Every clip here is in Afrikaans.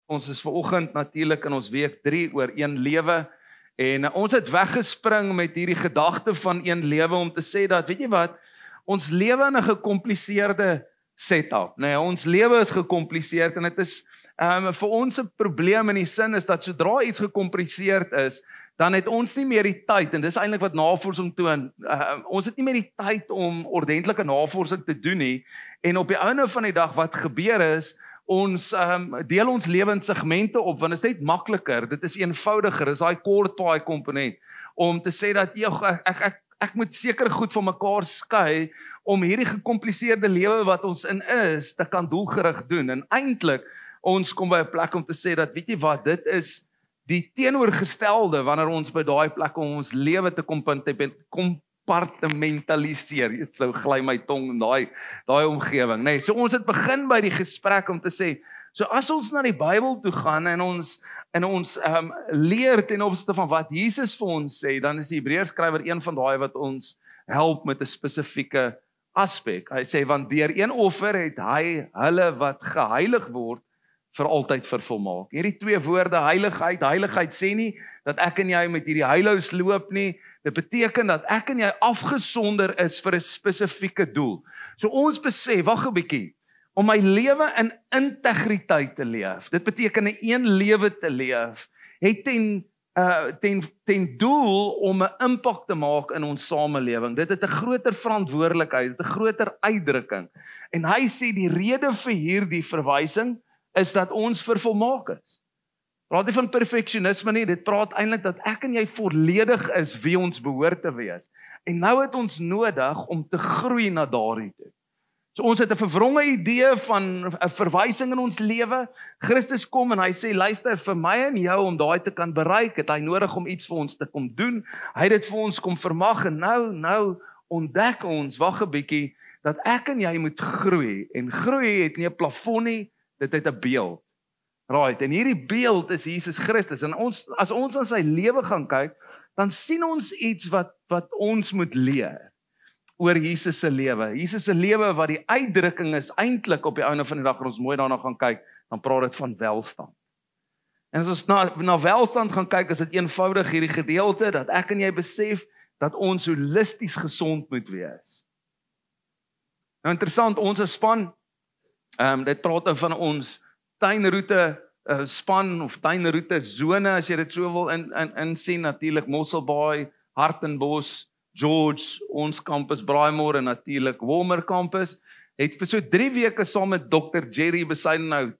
Ons is vanoggend natuurlik in ons week 3 oor een lewe en ons het weggespring met hierdie gedagte van een lewe om te sê dat, weet jy wat, ons lewe in 'n gekompliseerde setup. Nee, ons lewe is gecompliseerd en dit is vir ons 'n probleem in die sin is dat sodra iets gecompliseerd is, dan het ons nie meer die tyd, en dis eintlik wat navorsing toon, ons het nie meer die tyd om ordentlike navorsing te doen nie, en op die einde van die dag wat gebeur is, ons deel ons lewe in segmente op, want dit is net makliker, dit is eenvoudiger, dis daai kort paai komponent, om te sê dat ek moet seker goed van mekaar skei, om hierdie gecompliseerde lewe wat ons in is, te kan doelgerig doen, en eintlik, ons kom by 'n plek om te sê dat, weet jy wat, dit is die teenoorgestelde, wanneer ons by daai plek om ons lewe te compartmentaliseer, nou gly my tong in daai omgewing, nee, so ons het begin by die gesprek om te sê, so as ons na die Bybel toe gaan, en ons leer ten opsigte van wat Jesus vir ons sê, dan is die Hebreërskrywer een van daai wat ons help met 'n spesifieke aspek, hy sê, want deur een offer het hy hulle wat geheilig word, vir altyd vervolmaak. Hierdie twee woorde, heiligheid sê nie, dat ek en jy met hierdie heilous loop nie, dit beteken dat ek en jy afgesonder is vir 'n spesifieke doel. So ons besef, wag 'n bietjie, om my lewe in integriteit te leef, dit beteken 'n een lewe te leef, het ten doel om 'n impak te maak in ons samelewing. Dit het 'n groter verantwoordelikheid, dit het 'n groter uitdrukking. En hy sê die rede vir hierdie verwysing is dat ons vervolmaak is. Praat nie van perfeksionisme nie, dit praat eintlik dat ek en jy volledig is wie ons behoort te wees. En nou het ons nodig om te groei na daardie toe. So ons het 'n verwronge idee van 'n verwysing in ons lewe. Christus kom en hy sê, luister, vir my en jou om daai te kan bereik, het hy nodig om iets vir ons te kom doen. Hy het dit vir ons kom vermag en nou ontdek ons, wag 'n bietjie, dat ek en jy moet groei. En groei het nie 'n plafon nie, dit het 'n beeld. Right, en hierdie beeld is Jesus Christus. En as ons aan sy lewe gaan kyk, dan sien ons iets wat ons moet leer oor Jesus se lewe. Jesus se lewe wat die uitdrukking is eintlik op die einde van die dag, as ons mooi daarna gaan kyk, dan praat dit van welstand. En as ons na welstand gaan kyk, is dit eenvoudig hierdie gedeelte dat ek en jy besef dat ons holisties gesond moet wees. Nou interessant, ons span, dit praat nou van ons tuinroete span of tuinroete zone, as jy dit so wil insien, natuurlik Mosselbaai, Hartenbos, George, ons campus Braaimore en natuurlik Walmer campus, het vir so 3 weke saam met Dr. Jerry Besuidenhout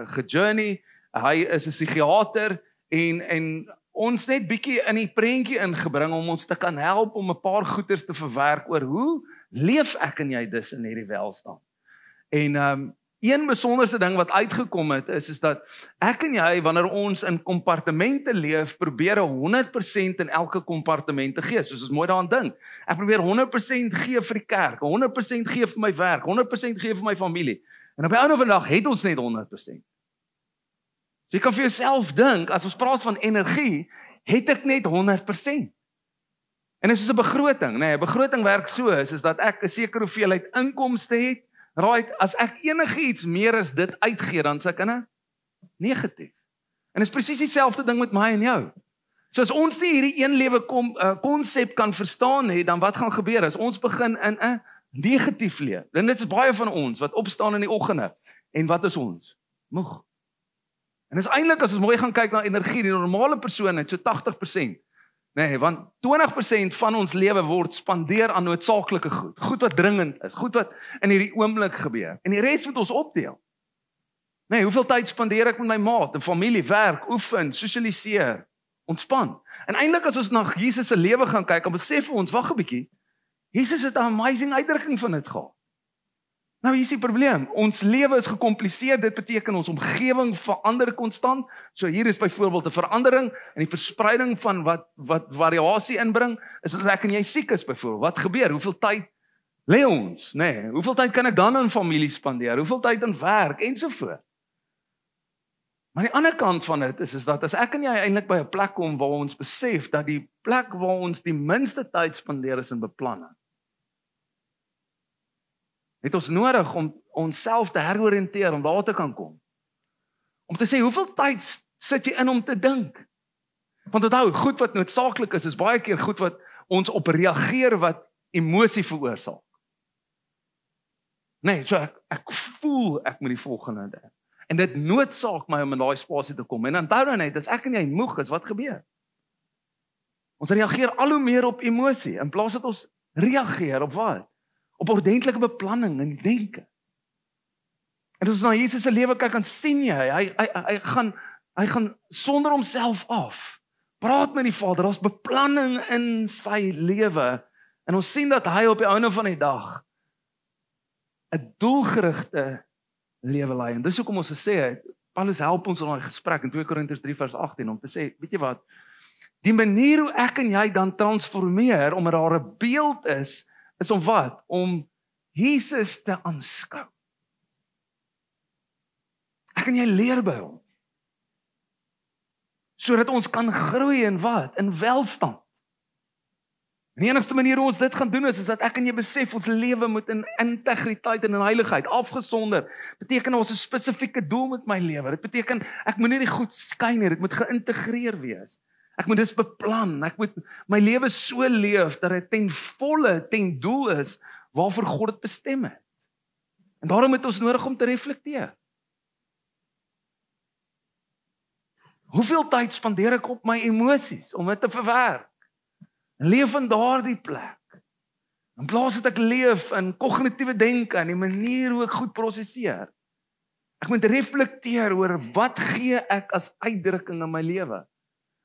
gejourney. Hy is 'n psigiater en ons net bietjie in die prentjie ingebring om ons te kan help om 'n paar goeters te verwerk oor hoe leef ek en jy dus in hierdie welstand. En een besonderse ding wat uitgekom het is dat ek en jy, wanneer ons in kompartemente leef, probeer 100% in elke kompartement te gee. Soos ons mooi daaraan dink. Ek probeer 100% gee vir die kerk, 100% gee vir my werk, 100% gee vir my familie. En op die einde van die dag het ons net 100%. So jy kan vir jouself dink, as ons praat van energie, het ek net 100%. En dit is 'n begroting, nee, 'n begroting werk so is dat ek 'n sekere hoeveelheid inkomste het. Right, as ek enigiets meer as dit uitgee, dan sê ek in 'n negatief. En dit is presies dieselfde ding met my en jou. So as ons nie hierdie een lewe konsep kan verstaan nie, dan wat gaan gebeur as ons begin in 'n negatief leef? En dit is baie van ons wat opstaan in die oggende. En wat is ons? Moeg. En dis eintlik as ons mooi gaan kyk na energie, die normale persoon het so 80%. Nee, want 20% van ons lewe word spandeer aan noodsaaklike goed. Goed wat dringend is, goed wat in hierdie oomblik gebeur. En die res moet ons opdeel. Nee, hoeveel tyd spandeer ek met my maat, en familie, werk, oefen, sosialiseer, ontspan. En eintlik as ons na Jesus se lewe gaan kyk, dan besef ons, wag 'n bietjie, Jesus het 'n amazing uitdrukking van dit gehad. Nou hier is die probleem, ons lewe is gecompliseerd, dit beteken ons omgewing verander konstant, so hier is byvoorbeeld 'n verandering in die verspreiding van wat variasie inbring, is as ek en jy siek is byvoorbeeld, wat gebeur, hoeveel tyd lê ons, nee, hoeveel tyd kan ek dan in familie spandeer, hoeveel tyd in werk, ensovoort. Maar die ander kant van dit is dat as ek en jy eintlik by 'n plek kom waar ons besef dat die plek waar ons die minste tyd spandeer is in beplanning, het ons nodig om onsself te heroriënteer, om daar te kan kom. Om te sê, hoeveel tyd sit jy in om te dink? Want onthou, goed wat noodsaaklik is baie keer goed wat ons op reageer wat emosie veroorsaak. Nee, so ek voel ek moet die volgende ding. En dit noodsaak my om in daai spasie te kom. En onthou nou net, as ek en jy moeg is, wat gebeur? Ons reageer al hoe meer op emosie, in plaas dat ons reageer op wat? Op ordentlike beplanning en denke. En as ons na Jesus se lewe kyk, dan sien jy, hy gaan sonder homself af. Praat met die Vader, daar's beplanning in sy lewe. En ons sien dat hy op die einde van die dag 'n doelgerigte lewe lei. En dis hoekom ons gesê het, Paulus help ons in daai gesprek in 2 Korintiërs 3 vers 18 om te sê, weet jy wat? Die manier hoe ek en jy dan transformeer omdat daar 'n beeld is om wat? Om Jesus te aanskou. Ek en jy leer by hom. Sodat ons kan groei in wat? In welstand. En die enigste manier hoe ons dit gaan doen is dat ek en jy besef ons lewe moet in integriteit en in heiligheid afgesonder. Beteken ons 'n spesifieke doel met my lewe. Dit beteken ek moet nie die goed skyn nie, dit moet geïntegreer wees. Ek moet dis beplan, ek moet my lewe so leef dat dit ten volle ten doel is waarvoor God dit bestem het. En daarom het ons nodig om te reflekteer. Hoeveel tyd spandeer ek op my emosies om dit te verwerk? Leef in daardie plek. In plaas dat ek leef in kognitiewe denke en die manier hoe ek goed prosesseer. Ek moet reflekteer oor wat gee ek as uitdrukking in my lewe.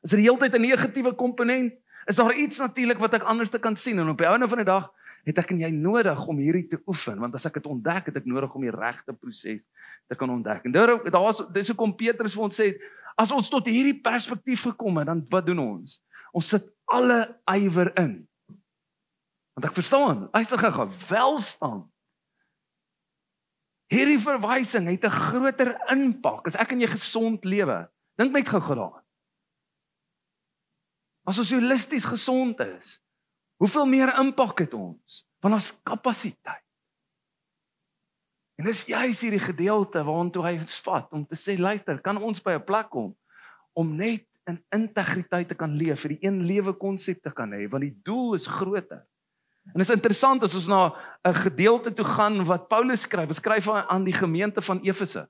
Is die hele tyd 'n negatiewe komponent? Is daar iets natuurlik wat ek anders te kan sien? En op die einde van die dag het ek en jy nodig om hierdie te oefen, want as ek dit ontdek, het ek nodig om die regte proses te kan ontdek. En dis hoekom Petrus vir ons sê, as ons tot hierdie perspektief gekom het, dan wat doen ons? Ons sit alle ywer in. Want ek verstaan, luister gou, welstand. Hierdie verwysing het 'n groter impak as ek en jy gesond lewe. Dink net gou daaraan. As ons holisties gesond is, hoeveel meer impak het ons? Want ons kapasiteit. En dis juist hierdie gedeelte waartoe hy ons vat, om te sê, luister, kan ons by 'n plek kom, om net in integriteit te kan leef, vir die een lewe konsep te kan hê, want die doel is groter. En dit is interessant as ons na 'n gedeelte toe gaan wat Paulus skryf aan die gemeente van Efese.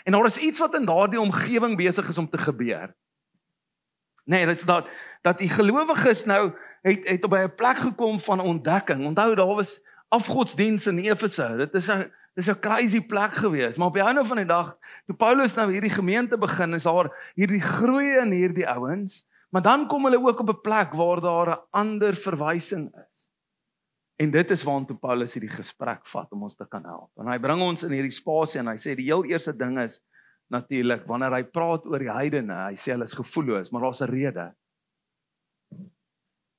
En daar is iets wat in daardie omgewing besig is om te gebeur. Nee, dit is dat die gelowiges nou het by 'n plek gekom van ontdekking. Onthou, daar was afgodsdiens in Efese. Dit is 'n crazy plek gewees. Maar op die einde van die dag, toe Paulus nou hierdie gemeente begin, is daar hierdie groei in hierdie ouens, maar dan kom hulle ook op 'n plek waar daar 'n ander verwysing is. En dit is waartoe Paulus hierdie gesprek vat om ons te kan help. En hy bring ons in hierdie spasie en hy sê die heel eerste ding is natuurlik, wanneer hy praat oor die heidene, hy sê hulle is gevoelloos, maar daar's 'n rede.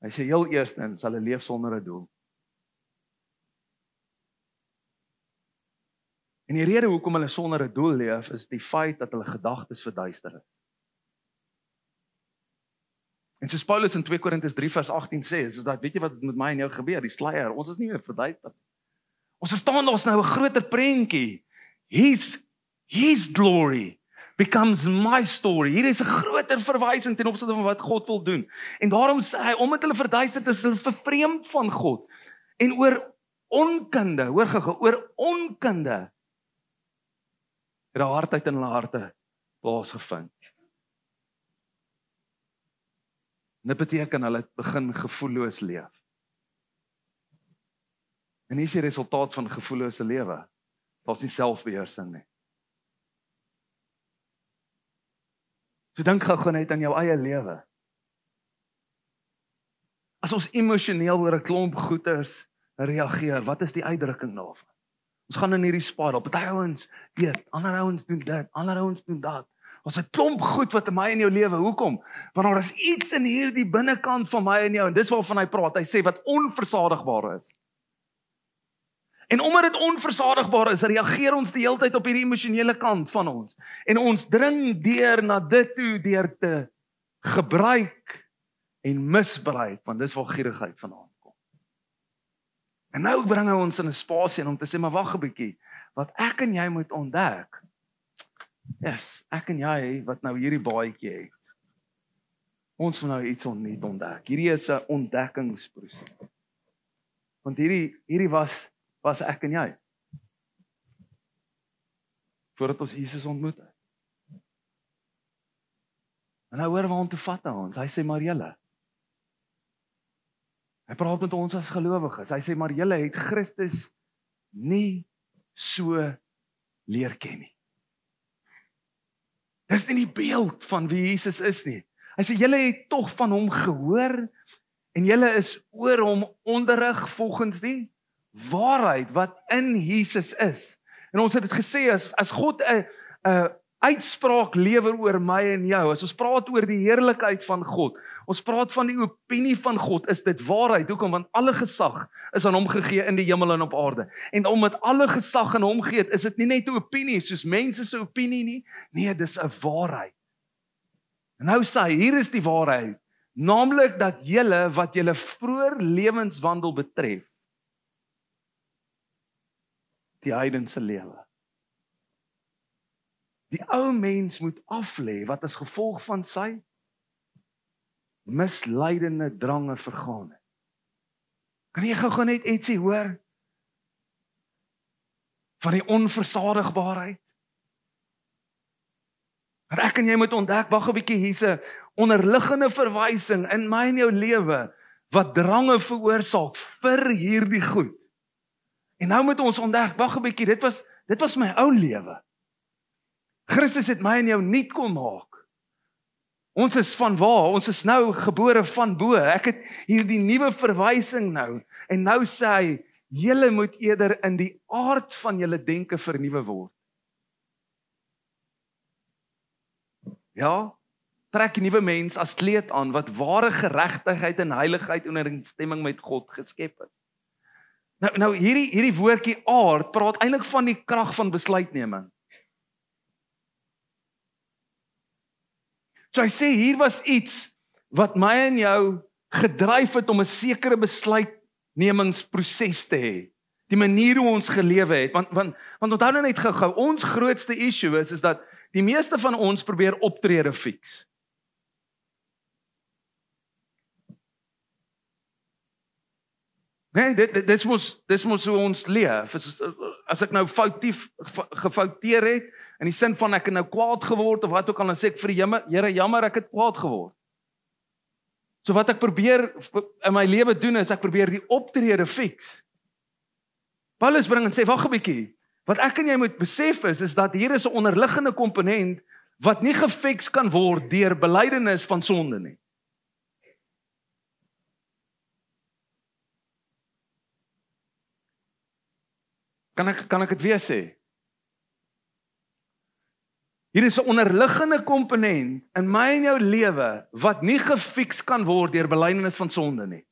Hy sê heel eerstens, hulle leef sonder 'n doel. En die rede hoekom hulle sonder 'n doel leef, is die feit dat hulle gedagtes verduister is. En soos Paulus in 2 Korintiërs 3 vers 18 sê, is dat, weet jy wat met my en jou gebeur, die sluier, ons is nie meer verduister. Ons verstaan daar's nou 'n groter prentjie. His glory becomes my story. Hier is 'n groter verwysing ten opsigte van wat God wil doen. En daarom sê hy, omdat hulle verduister is, hulle vervreemd van God. En oor onkunde, hoor gou, oor onkunde, het daar hardheid in hulle harte plaasgevind. En dit beteken hulle het begin gevoelloos leef. En hier is die resultaat van gevoellose lewe. Daar's nie selfbeheersing nie. So dink gou net aan jou eie lewe. As ons emosioneel oor 'n klomp goeters reageer, wat is die uitdrukking daarvan? Ons gaan in hierdie spaar op. Party ouens weet, ander ouens doen dit, ander ouens doen dat. Ons het 'n klomp goed wat in my en jou lewe. Hoekom? Want daar is iets in hierdie binnekant van my en jou, en dis waarvan hy praat. Hy sê wat onversadigbaar is. En omdat dit onversadigbaar is, reageer ons die hele tyd op hierdie emosionele kant van ons. En ons dring deur na dit toe deur te gebruik en misbruik, want dis waar gierigheid vandaan kom. En nou bring hy ons in 'n spasie om te sê, maar wag 'n bietjie, wat ek en jy moet ontdek, Yes, ek en jy wat nou hierdie baadjie het. Ons moet nou iets nuut ontdek. Hierdie is 'n ontdekkingsproses. Want hierdie was ek en jy. Voordat ons Jesus ontmoet het. En nou hoor waar om te vat hy ons. Hy sê maar julle. Hy praat met ons as gelowiges. Hy sê maar julle het Christus nie so leer ken nie. Dis nie die beeld van wie Jesus is nie. Hy sê julle het tog van hom gehoor en julle is oor hom onderrig volgens die waarheid wat in Jesus is. En ons het dit gesê as God 'n uitspraak lewer oor my en jou, as ons praat oor die heerlikheid van God, ons praat van die opinie van God, is dit waarheid. Hoekom? Want alle gesag is aan hom gegee in die hemel en op aarde. En omdat alle gesag aan hom gegee het, is dit nie net 'n opinie soos mense se opinie nie. Nee, dis 'n waarheid. En nou sê hy, hier is die waarheid, naamlik dat julle wat julle vroeër lewenswandel betref, die heidense lewe. Die ou mens moet aflê wat as gevolg van sy misleidende drange vergaan het. Kan jy gou net ietsie hoor van die onversadigbaarheid? Dat ek en jy moet ontdek, wag 'n bietjie, hier's 'n onderliggende verwysing in my en jou lewe wat drange veroorsaak vir hierdie goed. En nou moet ons ontdek, wag 'n bietjie, dit was my ou lewe. Christus het my en jou nuut kom maak. Ons is van waar? Ons is nou gebore van bo. Ek het hier die nuwe verwysing nou. En nou sê hy, julle moet eerder in die aard van julle denke vernuwe word. Ja, trek 'n nuwe mens as kleed aan wat ware geregtigheid en heiligheid in ooreenstemming met God geskep is. Nou hierdie woordjie aard praat eintlik van die krag van besluitneming. So hy sê hier was iets wat my en jou gedryf het om 'n sekere besluitnemingsproses te hê. Die manier hoe ons gelewe het, want onthou nou net gou, ons grootste issue is dat die meeste van ons probeer optrede fix. Nee, dis mos hoe ons leef. As ek nou gefouteer het, in die sin van ek het nou kwaad geword of wat ook al, dan sê ek vir die Here, jammer, ek het kwaad geword. So wat ek probeer in my lewe doen is ek probeer die optrede fix. Paulus bring en sê, wag 'n bietjie. Wat ek en jy moet besef is dat hier is 'n onderliggende komponent wat nie gefix kan word deur belydenis van sonde nie. Kan ek dit weer sê? Hier is 'n onderliggende komponent in my en jou lewe wat nie gefix kan word deur belydenis van sonde nie.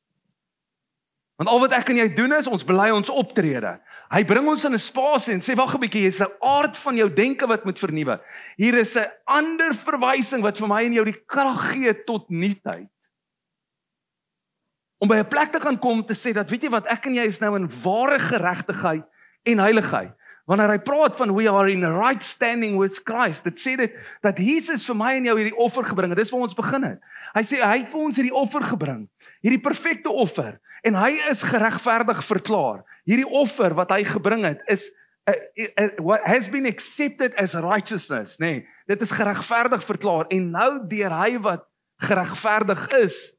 Want al wat ek en jy doen is, ons bely ons optrede. Hy bring ons in 'n spasie en sê, wag 'n bietjie, hier is 'n aard van jou denke wat moet vernuwe. Hier is 'n ander verwysing wat vir my en jou die krag gee tot nuutheid. Om by 'n plek te kan kom te sê dat, weet jy wat, ek en jy is nou in ware geregtigheid en heiligheid. Wanneer hy praat van we are in a right standing with Christ, dit sê dit dat Jesus vir my en jou hierdie offer gebring het. Dis waar ons begin het. Hy sê hy het vir ons hierdie offer gebring, hierdie perfekte offer, en hy is geregverdig verklaar. Hierdie offer wat hy gebring het is what has been accepted as righteousness, nee, dit is geregverdig verklaar en nou deur hy wat geregverdig is,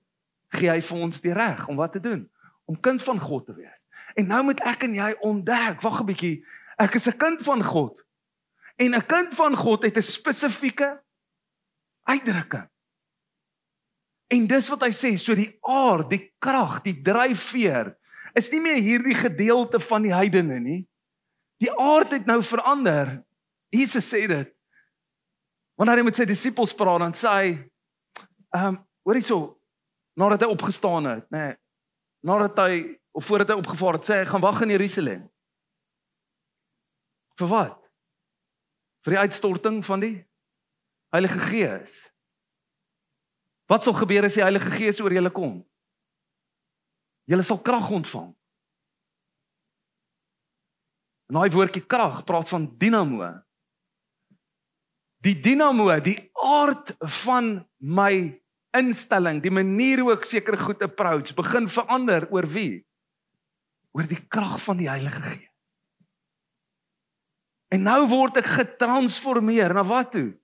gee hy vir ons die reg om wat te doen, om kind van God te wees. En nou moet ek en jy ontdek, wag 'n bietjie, ek is 'n kind van God. En 'n kind van God het 'n spesifieke uitdrukking. En dis wat hy sê, so die aard, die krag, die dryfveer is nie meer hierdie gedeelte van die heidene nie. Die aard het nou verander. Jesus sê dit. Wanneer hy met sy disippels praat, dan sê hy, hoor hierso, nadat hy opgestaan het, nee, of voordat hy opgevaar het, sê hy, gaan wag in Jerusalem. Vir wat? Vir die uitstorting van die Heilige Gees. Wat sal gebeur as die Heilige Gees oor julle kom? Julle sal krag ontvang. En daai woordjie krag praat van dinamo. die dynamo, die aard van my instelling, die manier hoe ek sekere goed approach, begin verander oor wie? Oor die krag van die Heilige Gees. En nou word ek getransformeer, na wat toe?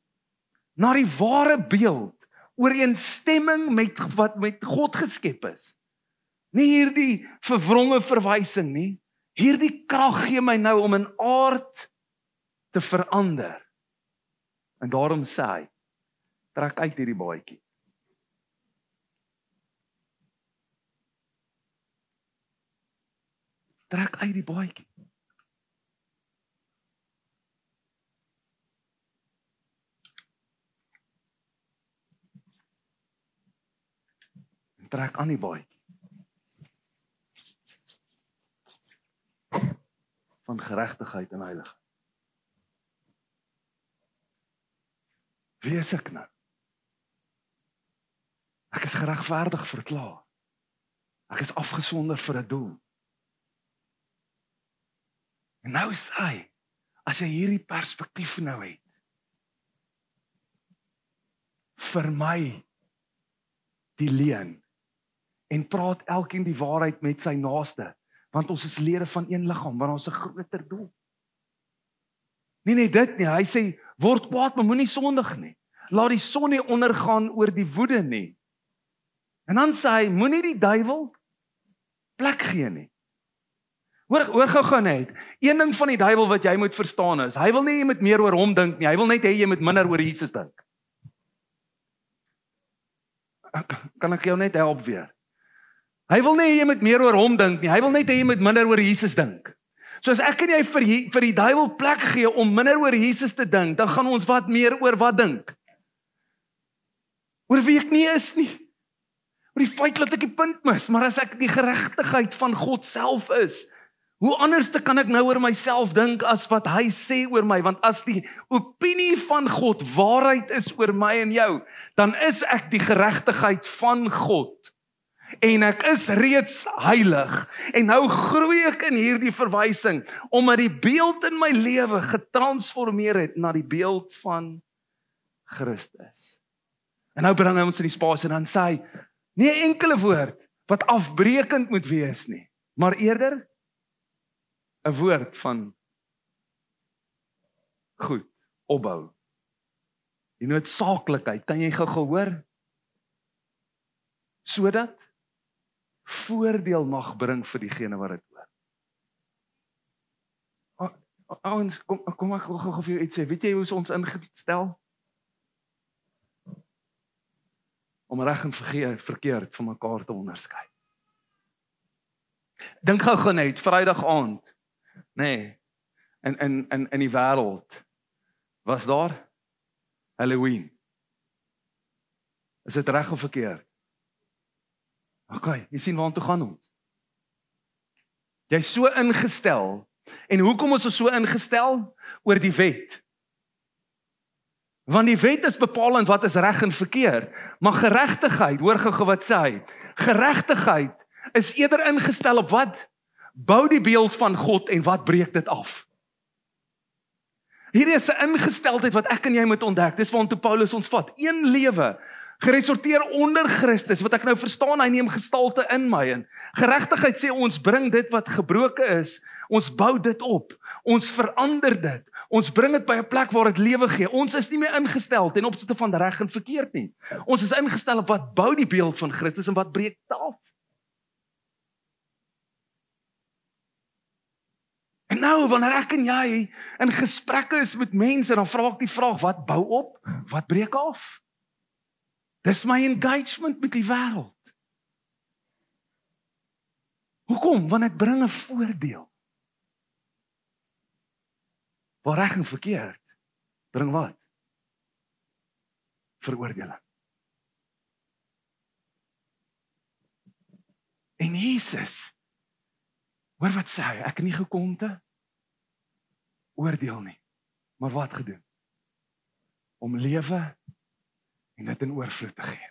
Na die ware beeld, ooreenstemming met wat met God geskep is. Nie hierdie verwronge verwysing nie, hierdie krag gee my nou om in aard te verander. En daarom sê hy, trek uit hierdie baadjie. Trek uit die baadjie. En trek aan die baadjie. Van geregtigheid en heiligheid. Wie is ek nou? Ek is geregverdig verklaar. Ek is afgesonder vir 'n doel. En nou sê hy, as jy hierdie perspektief nou het, vermy die leuen en praat elkeen die waarheid met sy naaste, want ons is lede van een liggaam, want ons 'n groter doel. Nie net dit nie, hy sê, word kwaad, maar moenie sondig nie. Laat die son nie ondergaan oor die woede nie. En dan sê hy, moenie die duiwel plek gee nie. Hoor gou net, een ding van die duiwel wat jy moet verstaan is, hy wil nie jy moet meer oor hom dink nie, hy wil net hê jy moet minder oor Jesus dink. Kan ek jou net help weer? Hy wil nie jy moet meer oor hom dink nie, hy wil net hê jy moet minder oor Jesus dink. So as ek en jy vir die duiwel plek gee om minder oor Jesus te dink, dan gaan ons wat meer oor wat dink? Oor wie ek nie is nie. Oor die feit dat ek die punt mis, maar as ek die geregtigheid van God self is, hoe anders kan ek nou oor myself dink as wat hy sê oor my? Want as die opinie van God waarheid is oor my en jou, dan is ek die geregtigheid van God. En ek is reeds heilig. En nou groei ek in hierdie verwysing, omdat die beeld in my lewe getransformeer het na die beeld van Christus. En nou bring hy ons in die spasie en dan sê hy, nie 'n enkele woord wat afbreekend moet wees nie, maar eerder 'n woord van goed, opbou. Die noodsaaklikheid, kan jy gou hoor? Sodat voordeel mag bring vir diegene wat dit hoor. Ouens, kom ek gou vir jou iets sê. Weet jy hoe is ons ingestel? Om reg en verkeerd van mekaar te onderskei. Dink gou net, Vrydag aand, nee, in die wêreld, was daar Halloween. Is dit reg of verkeerd? Okay, jy sien waartoe gaan ons. Jy's so ingestel. En hoekom is ons so ingestel? Oor die wet. Want die wet is bepalend wat is reg en verkeerd. Maar geregtigheid, hoor gou wat sê hy. Geregtigheid is eerder ingestel op wat? Bou die beeld van God en wat breek dit af? Hierdie is 'n ingesteldheid wat ek en jy moet ontdek. Dis waartoe Paulus ons vat. Een lewe geresorteer onder Christus, wat ek nou verstaan, hy neem gestalte in my in. Geregtigheid sê ons bring dit wat gebroke is, ons bou dit op, ons verander dit, ons bring dit by 'n plek waar dit lewe gee. Ons is nie meer ingestel ten opsigte van reg en verkeerd nie. Ons is ingestel op wat bou die beeld van Christus en wat breek dit af. En nou, wanneer ek en jy in gesprekke is met mense, dan vra ek die vraag, wat bou op, wat breek af? Dis my engagement met die wêreld. Hoekom? Want dit bring 'n voordeel. Waar reg en verkeerd bring wat? Veroordeling. En Jesus, hoor wat sê hy, ek het nie gekom te oordeel nie, maar wat gedoen? Om lewe en dit in oorvloed te gee.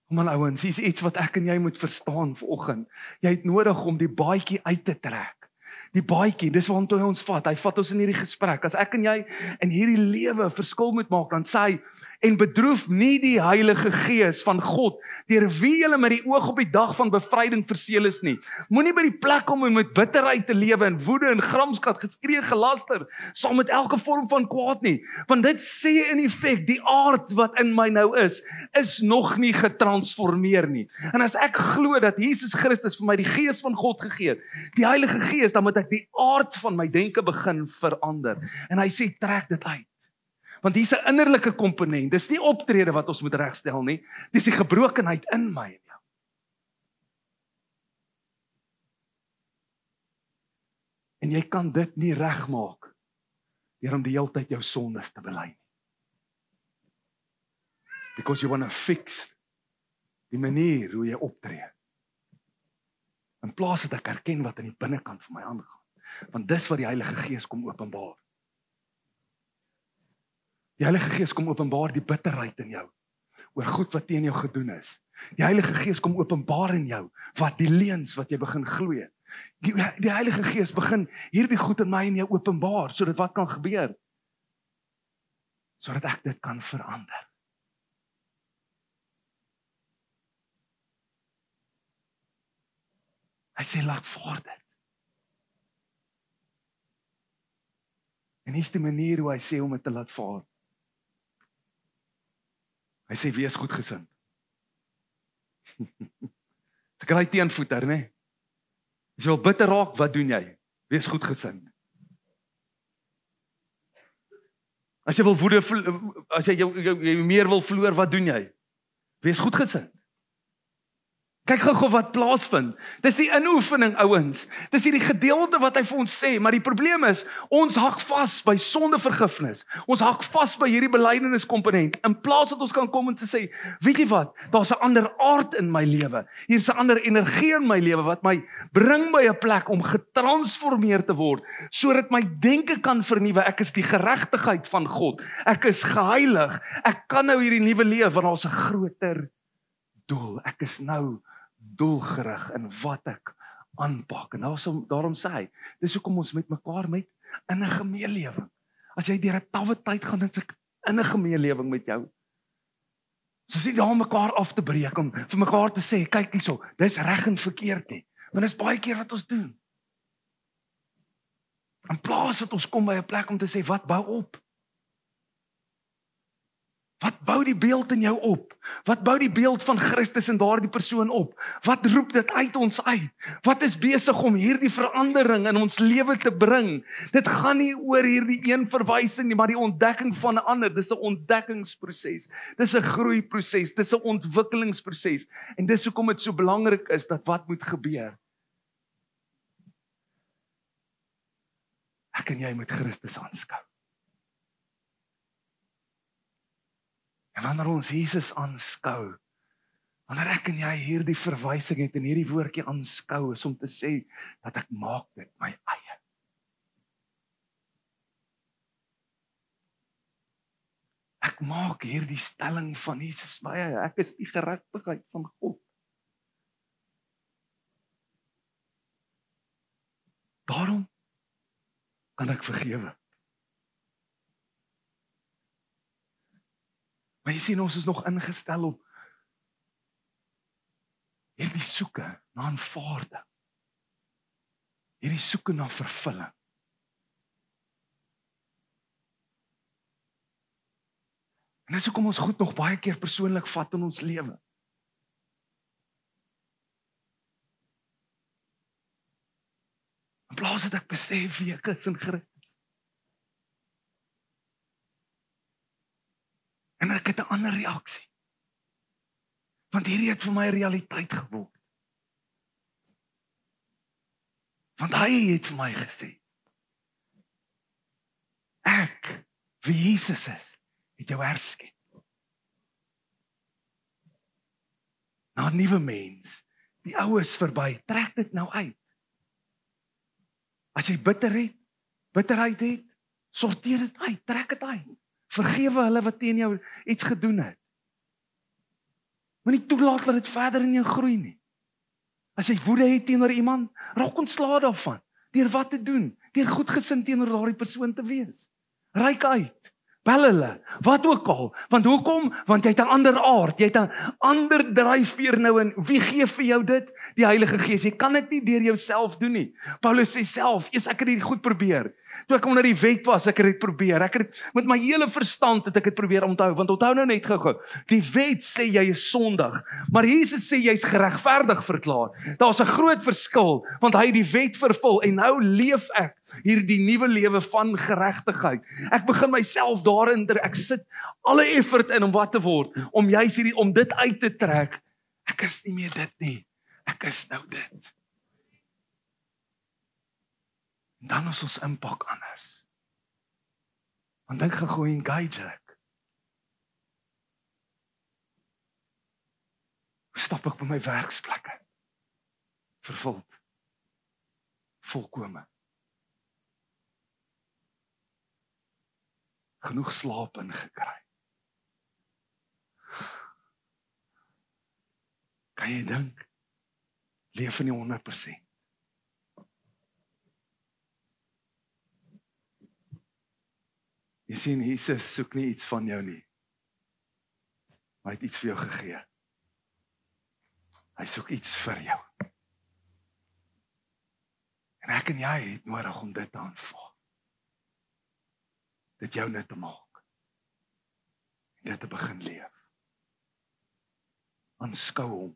Man ouens, hier is iets wat ek en jy moet verstaan vanoggend. Jy het nodig om die baadjie uit te trek. Die baadjie, dis waartoe hy ons vat. Hy vat ons in hierdie gesprek. As ek en jy in hierdie lewe verskil moet maak, dan sê hy, en bedroef nie die Heilige Gees van God, deur wie julle met die oog op die dag van bevryding verseël is nie. Moenie by die plek kom om met bitterheid te lewe en woede en gramskat, geskree, gelaster, saam met elke vorm van kwaad nie. Want dit sê in effek, die aard wat in my nou is nog nie getransformeer nie. En as ek glo dat Jesus Christus vir my die Gees van God gegee het, die Heilige Gees, dan moet ek die aard van my denke begin verander. En hy sê, trek dit uit. Want hier's 'n innerlike komponent. Dis nie optrede wat ons moet regstel nie. Dis die gebrokenheid in my en jou. En jy kan dit nie regmaak deur om die hele tyd jou sondes te bely nie. Because you want to fix die manier hoe jy optree. In plaas dat ek erken wat in die binnekant van my aangaan. Want dis wat die Heilige Gees kom openbaar. Die Heilige Gees kom openbaar die bitterheid in jou, oor goed wat teen jou gedoen is. Die Heilige Gees kom openbaar in jou, wat die leuns wat jy begin glo. Die Heilige Gees begin hierdie goed in my en jou openbaar, sodat wat kan gebeur? Sodat ek dit kan verander. Hy sê, laat vaar dit. En hier's die manier hoe hy sê om dit te laat vaar. Hy sê, wees goedgesind. Ek kry teenvoeter, né? As jy wil bitter raak, wat doen jy? Wees goedgesind. As jy wil woede, as jy meer wil verloor, wat doen jy? Wees goedgesind. Kyk gou wat plaasvind. Dis die inoefening, ouens. Dis hierdie gedeelte wat hy vir ons sê, maar die probleem is, ons hak vas by sondevergifnis. Ons hak vas by hierdie belydeniskomponent. In plaas dat ons kan kom en te sê, weet jy wat? Daar's 'n ander aard in my lewe. Hier's 'n ander energie in my lewe wat my bring by 'n plek om getransformeer te word, sodat my denke kan vernuwe. Ek is die geregtigheid van God. Ek is geheilig. Ek kan nou hierdie nuwe lewe, want daar's 'n groter doel. Ek is nou doelgerig in wat ek aanpak. En daarom sê hy, dis hoekom ons met mekaar met in 'n gemeelewing. As jy deur 'n tawwe tyd gaan, dan is ek in 'n gemeelewing met jou. So sê daar mekaar af te breek om vir mekaar te sê, kyk hierso, dis reg en verkeerd nie. Want dis baie keer wat ons doen. In plaas dat ons kom by 'n plek om te sê, wat bou op? Wat bou die beeld in jou op? Wat bou die beeld van Christus in daardie persoon op? Wat roep dit uit ons uit? Wat is besig om hierdie verandering in ons lewe te bring? Dit gaan nie oor hierdie een verwysing nie, maar die ontdekking van 'n ander. Dis 'n ontdekkingsproses. Dis 'n groeiproses, dis 'n ontwikkelingsproses. En dis hoekom dit so belangrik is dat wat moet gebeur. Ek en jy moet Christus aanskou. En wanneer ons Jesus aanskou, wanneer ek en jy hierdie verwysing het en hierdie woordjie aanskou, is om te sê dat ek maak dit my eie. Ek maak hierdie stelling van Jesus my eie. Ek is die geregtigheid van God. Daarom kan ek vergewe. Maar jy sien, ons is nog ingestel op hierdie soeke na aanvaarding. Hierdie soeke na vervulling. En dis hoekom ons goed nog baie keer persoonlik vat in ons lewe. In plaas dat ek besef wie ek is in Christus. En ek het 'n ander reaksie. Want hierdie het vir my 'n realiteit geword. Want hy het vir my gesê, ek, wie Jesus is, het jou herskep. Na 'n nuwe mens, die ou is verby, trek dit nou uit. As jy bitterheid het, sorteer dit uit, trek dit uit. Vergewe hulle wat teen jou iets gedoen het. Moenie toelaat dat dit verder in jou groei nie. As jy woede het teenoor iemand, raak ontslae daarvan. Deur wat te doen? Deur goedgesind teenoor daardie persoon te wees. Reik uit. Bel hulle, wat ook al. Want hoekom? Want jy het 'n ander aard, jy het 'n ander dryfveer nou in. Wie gee vir jou dit? Die Heilige Gees. Jy kan dit nie deur jouself doen nie. Paulus sê self, ek het dit goed probeer. Toe ek onder die wet was, ek het dit probeer. Ek het dit met my hele verstand het ek dit probeer onthou, want onthou nou net gou-gou. Die wet sê jy is sondig, maar Jesus sê jy's geregverdig verklaar. Daar's 'n groot verskil, want hy het die wet vervul en nou leef ek hierdie nuwe lewe van geregtigheid. Ek begin myself daarin, ek sit alle effort in om wat te word, om juis om dit uit te trek. Ek is nie meer dit nie. Ek is nou dit. En dan is ons impak anders. Want dink gou engage ek. Hoe stap ek by my werksplekke? Vervuld. Volkome. Genoeg slaap ingekry. Kan jy dink? Leef in die 100%. Jy sien, Jesus soek nie iets van jou nie. Maar hy het iets vir jou gegee. Hy soek iets vir jou. En ek en jy het nodig om dit te aanvaar. Dit jou net te maak. En dit te begin leef. Aanskou hom.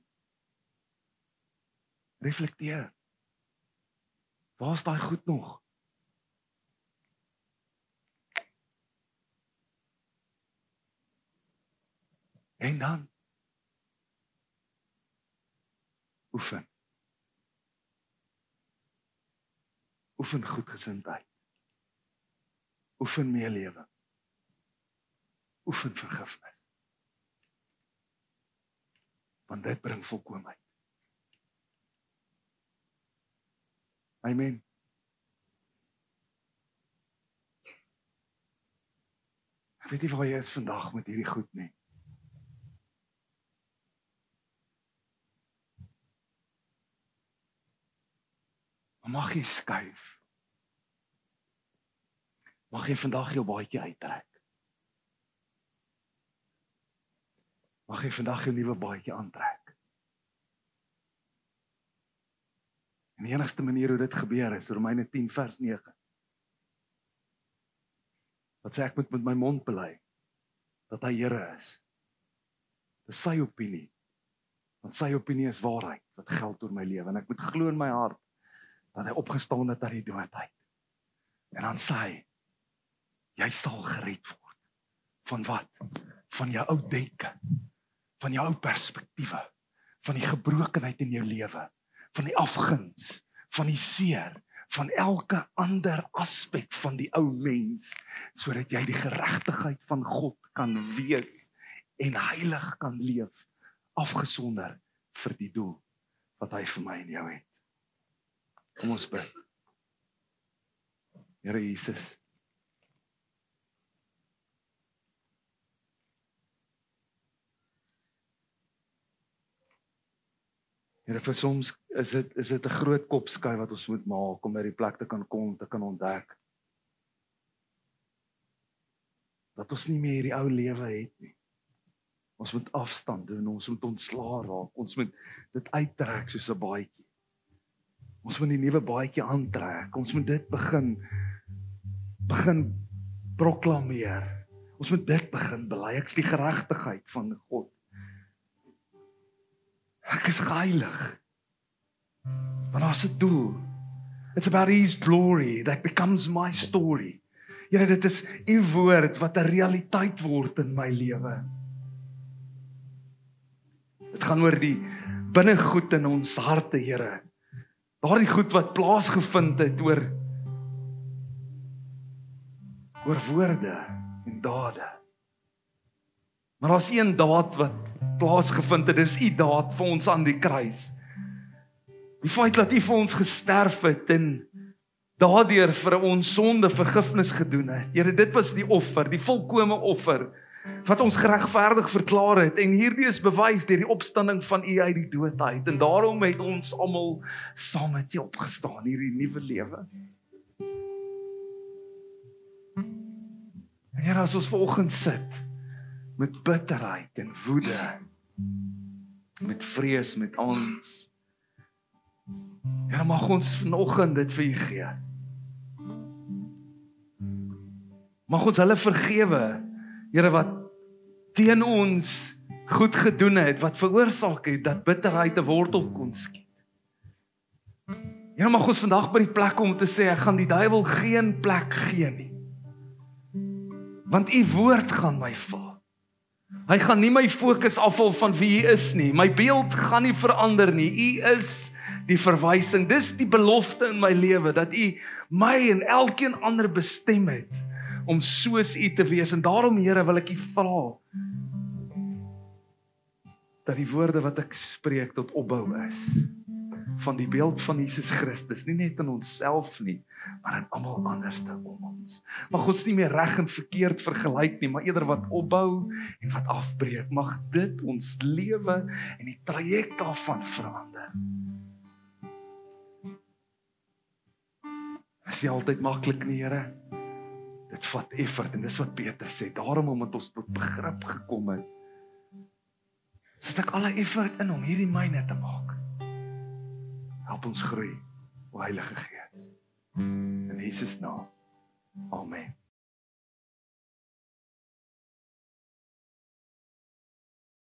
Reflekteer. Waar is daai goed nog? En dan oefen. Oefen goedgesindheid. Oefen meelewe. Oefen vergifnis. Want dit bring volkomheid. Amen. Ek weet nie waar jy is vandag met hierdie goed nie. Maar mag jy skuif. Mag jy vandag jou baadjie uittrek. Mag jy vandag jou nuwe baadjie aantrek. En die enigste manier hoe dit gebeur is Romeine 10 vers 9. Wat sê ek moet met my mond bely dat hy Here is. Dis sy opinie. Want sy opinie is waarheid wat geld oor my lewe en ek moet glo in my hart dat hy opgestaan het uit die dood uit. En dan sê hy, jy sal gered word. Van wat? Van jou ou denke, van jou ou perspektiewe, van die gebrokenheid in jou lewe, van die afguns, van die seer, van elke ander aspek van die ou mens, sodat jy die geregtigheid van God kan wees en heilig kan leef, afgesonder vir die doel wat hy vir my en jou het. Kom ons bid. Here Jesus, Here, vir soms is dit 'n groot kopskuif wat ons moet maak om by die plek te kan kom, te kan ontdek dat ons nie meer hierdie ou lewe het nie. Ons moet afstand doen, ons moet ontslaa raak, ons moet dit uittrek soos 'n baadjie. Ons moet die nuwe baadjie aantrek, ons moet dit begin proklameer. Ons moet dit begin bely, ek is die geregtigheid van God. Ek is geheilig. Maar daar's 'n doel. It's about His glory that becomes my story. Here, dit is U woord wat 'n realiteit word in my lewe. Dit gaan oor die binnegoed in ons harte, Here. Daardie goed wat plaasgevind het oor woorde en dade. Maar daar's een daad wat plaasgevind het, dis U daad vir ons aan die kruis. Die feit dat U vir ons gesterf het en daardeur vir ons sonde vergifnis gedoen het. Here, dit was die offer, die volkome offer wat ons geregverdig verklaar het, en hierdie is bewys deur die opstanding van U uit die dood uit, en daarom het ons almal saam met U opgestaan, hierdie nuwe lewe. En Here, as ons vanoggend sit, met bitterheid en woede, met vrees, met angs, Here, mag ons vanoggend dit vir U gee. Mag ons hulle vergewe, Here, wat teen ons goed gedoen het, wat veroorsaak het, dat bitterheid 'n wortel kon skiet. Here, mag ons vandag by die plek kom om te sê, ek gaan die duiwel geen plek gee nie. Want U woord gaan my vul. Hy gaan nie my fokus afval van wie U is nie. My beeld gaan nie verander nie. U is die verwysing. Dis die belofte in my lewe, dat U my en elkeen ander bestem het om soos U te wees. En daarom, Here, wil ek U vra dat die woorde wat ek spreek tot opbou is van die beeld van Jesus Christus, nie net in onsself nie, maar in almal anderste om ons. Mag ons nie meer reg en verkeerd vergelyk nie, maar eerder wat opbou en wat afbreek. Mag dit ons lewe en die traject daarvan verander. Is nie altyd maklik nie, Here. Dit vat effort, en dis wat Peter sê. Daarom, omdat ons tot begrip gekom het, sit ek alle effort in om hierdie myne te maak. Help ons groei, o Heilige Gees. In Jesus naam. Amen.